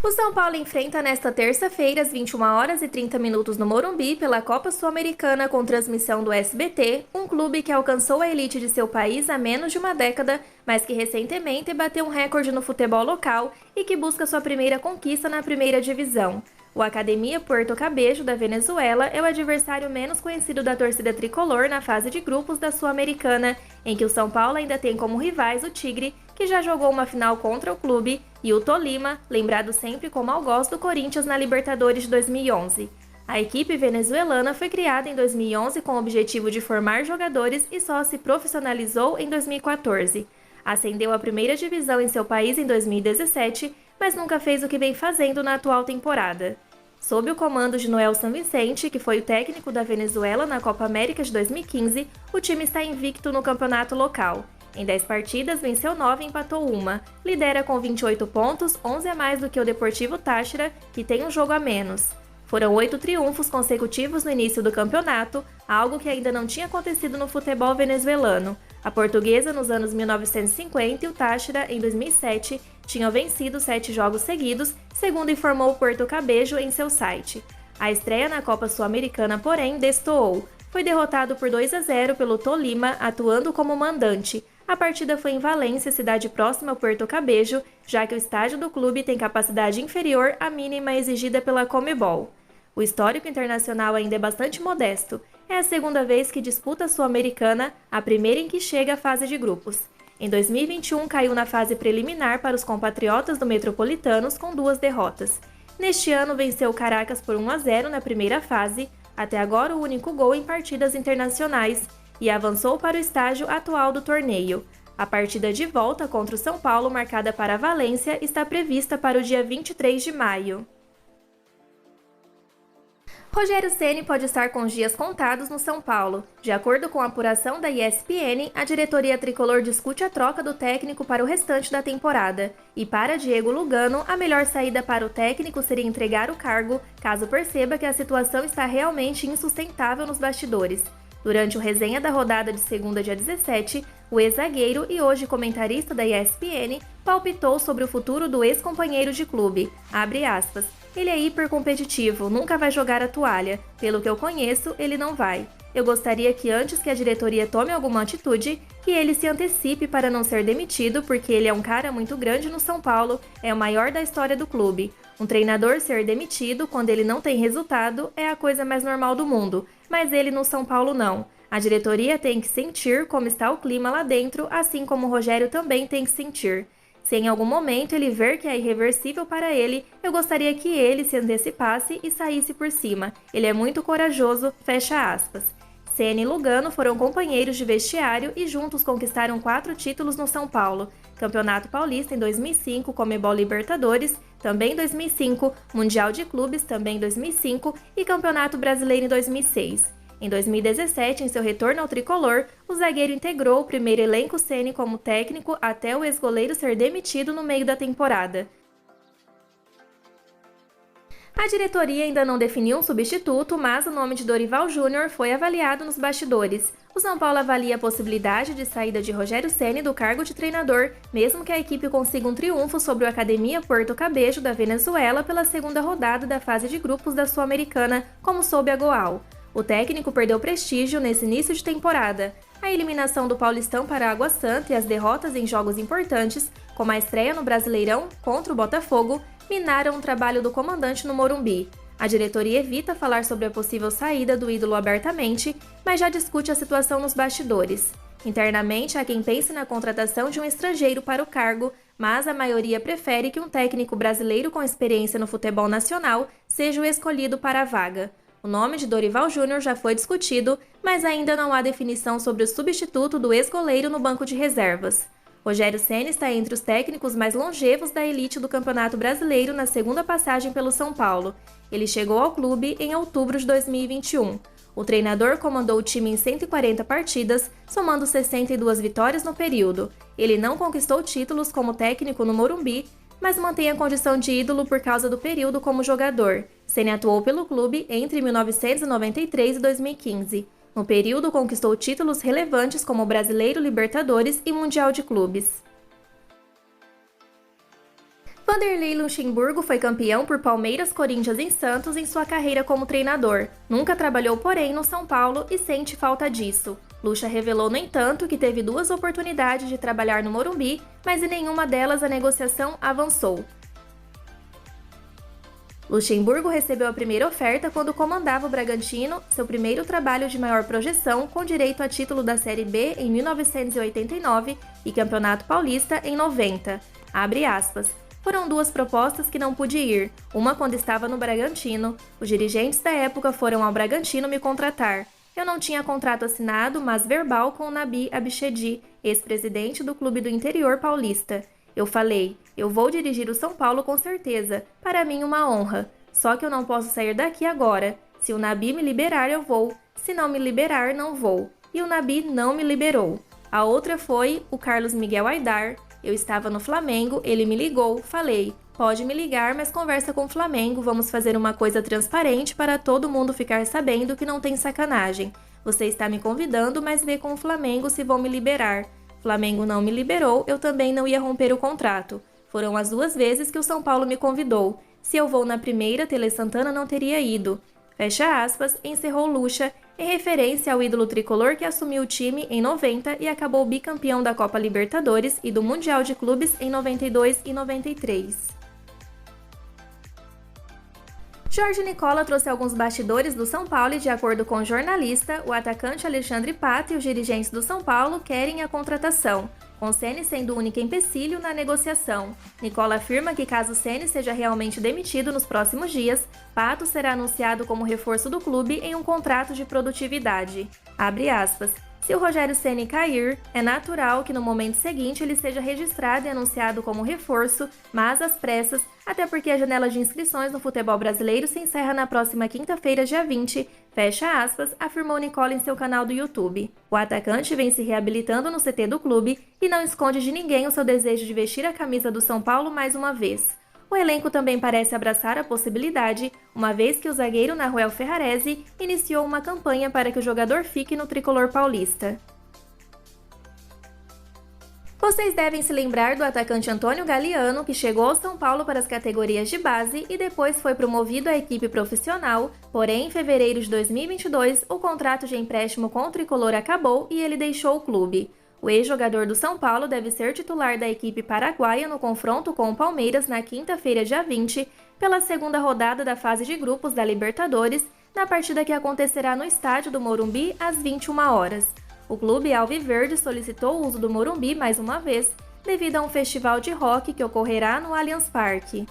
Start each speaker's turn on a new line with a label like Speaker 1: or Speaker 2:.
Speaker 1: O São Paulo enfrenta nesta terça-feira, às 21h30 no Morumbi, pela Copa Sul-Americana com transmissão do SBT, um clube que alcançou a elite de seu país há menos de uma década, mas que recentemente bateu um recorde no futebol local e que busca sua primeira conquista na primeira divisão. O Academia Puerto Cabello, da Venezuela, é o adversário menos conhecido da torcida tricolor na fase de grupos da Sul-Americana, em que o São Paulo ainda tem como rivais o Tigre, que já jogou uma final contra o clube, e o Tolima, lembrado sempre como algoz do Corinthians na Libertadores de 2011. A equipe venezuelana foi criada em 2011 com o objetivo de formar jogadores e só se profissionalizou em 2014. Ascendeu à primeira divisão em seu país em 2017, mas nunca fez o que vem fazendo na atual temporada. Sob o comando de Noel San Vicente, que foi o técnico da Venezuela na Copa América de 2015, o time está invicto no campeonato local. Em 10 partidas, venceu 9 e empatou 1. Lidera com 28 pontos, 11 a mais do que o Deportivo Táchira, que tem um jogo a menos. Foram 8 triunfos consecutivos no início do campeonato, algo que ainda não tinha acontecido no futebol venezuelano. A Portuguesa, nos anos 1950, e o Táchira, em 2007, tinham vencido 7 jogos seguidos, segundo informou o Puerto Cabello em seu site. A estreia na Copa Sul-Americana, porém, destoou. Foi derrotado por 2-0 pelo Tolima, atuando como mandante. A partida foi em Valência, cidade próxima ao Puerto Cabello, já que o estádio do clube tem capacidade inferior à mínima exigida pela Conmebol. O histórico internacional ainda é bastante modesto. É a segunda vez que disputa a Sul-Americana, a primeira em que chega à fase de grupos. Em 2021, caiu na fase preliminar para os compatriotas do Metropolitanos com 2 derrotas. Neste ano, venceu o Caracas por 1-0 na primeira fase, até agora o único gol em partidas internacionais, e avançou para o estágio atual do torneio. A partida de volta contra o São Paulo, marcada para Valência, está prevista para o dia 23 de maio. Rogério Ceni pode estar com os dias contados no São Paulo. De acordo com a apuração da ESPN, a diretoria tricolor discute a troca do técnico para o restante da temporada. E para Diego Lugano, a melhor saída para o técnico seria entregar o cargo, caso perceba que a situação está realmente insustentável nos bastidores. Durante o resenha da rodada de segunda, dia 17, o ex-zagueiro e hoje comentarista da ESPN palpitou sobre o futuro do ex-companheiro de clube. Abre aspas. Ele é hipercompetitivo, nunca vai jogar a toalha. Pelo que eu conheço, ele não vai. Eu gostaria que antes que a diretoria tome alguma atitude, que ele se antecipe para não ser demitido, porque ele é um cara muito grande no São Paulo, é o maior da história do clube. Um treinador ser demitido quando ele não tem resultado é a coisa mais normal do mundo, mas ele no São Paulo não. A diretoria tem que sentir como está o clima lá dentro, assim como o Rogério também tem que sentir. Se em algum momento ele ver que é irreversível para ele, eu gostaria que ele se antecipasse e saísse por cima. Ele é muito corajoso, fecha aspas. Ceni e Lugano foram companheiros de vestiário e juntos conquistaram 4 títulos no São Paulo. Campeonato Paulista em 2005, Conmebol Libertadores, também em 2005, Mundial de Clubes, também em 2005 e Campeonato Brasileiro em 2006. Em 2017, em seu retorno ao tricolor, o zagueiro integrou o primeiro elenco Ceni como técnico até o ex-goleiro ser demitido no meio da temporada. A diretoria ainda não definiu um substituto, mas o nome de Dorival Júnior foi avaliado nos bastidores. O São Paulo avalia a possibilidade de saída de Rogério Ceni do cargo de treinador, mesmo que a equipe consiga um triunfo sobre o Academia Puerto Cabello da Venezuela pela segunda rodada da fase de grupos da Sul-Americana, como soube a Goal. O técnico perdeu prestígio nesse início de temporada. A eliminação do Paulistão para a Água Santa e as derrotas em jogos importantes, como a estreia no Brasileirão contra o Botafogo, minaram o trabalho do comandante no Morumbi. A diretoria evita falar sobre a possível saída do ídolo abertamente, mas já discute a situação nos bastidores. Internamente, há quem pense na contratação de um estrangeiro para o cargo, mas a maioria prefere que um técnico brasileiro com experiência no futebol nacional seja o escolhido para a vaga. O nome de Dorival Júnior já foi discutido, mas ainda não há definição sobre o substituto do ex-goleiro no banco de reservas. Rogério Ceni está entre os técnicos mais longevos da elite do Campeonato Brasileiro na segunda passagem pelo São Paulo. Ele chegou ao clube em outubro de 2021. O treinador comandou o time em 140 partidas, somando 62 vitórias no período. Ele não conquistou títulos como técnico no Morumbi, mas mantém a condição de ídolo por causa do período como jogador. Ceni atuou pelo clube entre 1993 e 2015. No período, conquistou títulos relevantes como Brasileiro, Libertadores e Mundial de Clubes. Vanderlei Luxemburgo foi campeão por Palmeiras, Corinthians e Santos em sua carreira como treinador. Nunca trabalhou, porém, no São Paulo e sente falta disso. Lucha revelou, no entanto, que teve 2 oportunidades de trabalhar no Morumbi, mas em nenhuma delas a negociação avançou. Luxemburgo recebeu a primeira oferta quando comandava o Bragantino, seu primeiro trabalho de maior projeção, com direito a título da Série B em 1989 e Campeonato Paulista em 90. Abre aspas. Foram 2 propostas que não pude ir, uma quando estava no Bragantino. Os dirigentes da época foram ao Bragantino me contratar. Eu não tinha contrato assinado, mas verbal com o Nabi Abichedi, ex-presidente do clube do interior paulista. Eu falei, eu vou dirigir o São Paulo com certeza, para mim uma honra. Só que eu não posso sair daqui agora. Se o Nabi me liberar, eu vou. Se não me liberar, não vou. E o Nabi não me liberou. A outra foi o Carlos Miguel Aidar. Eu estava no Flamengo, ele me ligou, falei, pode me ligar, mas conversa com o Flamengo, vamos fazer uma coisa transparente para todo mundo ficar sabendo que não tem sacanagem. Você está me convidando, mas vê com o Flamengo se vão me liberar. Flamengo não me liberou, eu também não ia romper o contrato. Foram as 2 vezes que o São Paulo me convidou. Se eu vou na primeira, Tele Santana não teria ido. Fecha aspas, encerrou Lucha, em referência ao ídolo tricolor que assumiu o time em 90 e acabou bicampeão da Copa Libertadores e do Mundial de Clubes em 92 e 93. Jorge Nicola trouxe alguns bastidores do São Paulo e, de acordo com o jornalista, o atacante Alexandre Pato e os dirigentes do São Paulo querem a contratação, com Ceni sendo o único empecilho na negociação. Nicola afirma que caso Ceni seja realmente demitido nos próximos dias, Pato será anunciado como reforço do clube em um contrato de produtividade. Abre aspas. Se o Rogério Ceni cair, é natural que no momento seguinte ele seja registrado e anunciado como reforço, mas às pressas, até porque a janela de inscrições no futebol brasileiro se encerra na próxima quinta-feira, dia 20, fecha aspas, afirmou Nicola em seu canal do YouTube. O atacante vem se reabilitando no CT do clube e não esconde de ninguém o seu desejo de vestir a camisa do São Paulo mais uma vez. O elenco também parece abraçar a possibilidade, uma vez que o zagueiro Nahuel Ferrarese iniciou uma campanha para que o jogador fique no tricolor paulista. Vocês devem se lembrar do atacante Antônio Galeano, que chegou ao São Paulo para as categorias de base e depois foi promovido à equipe profissional, porém em fevereiro de 2022 o contrato de empréstimo com o tricolor acabou e ele deixou o clube. O ex-jogador do São Paulo deve ser titular da equipe paraguaia no confronto com o Palmeiras na quinta-feira, dia 20, pela segunda rodada da fase de grupos da Libertadores, na partida que acontecerá no estádio do Morumbi às 21 horas. O clube alviverde solicitou o uso do Morumbi mais uma vez, devido a um festival de rock que ocorrerá no Allianz Parque.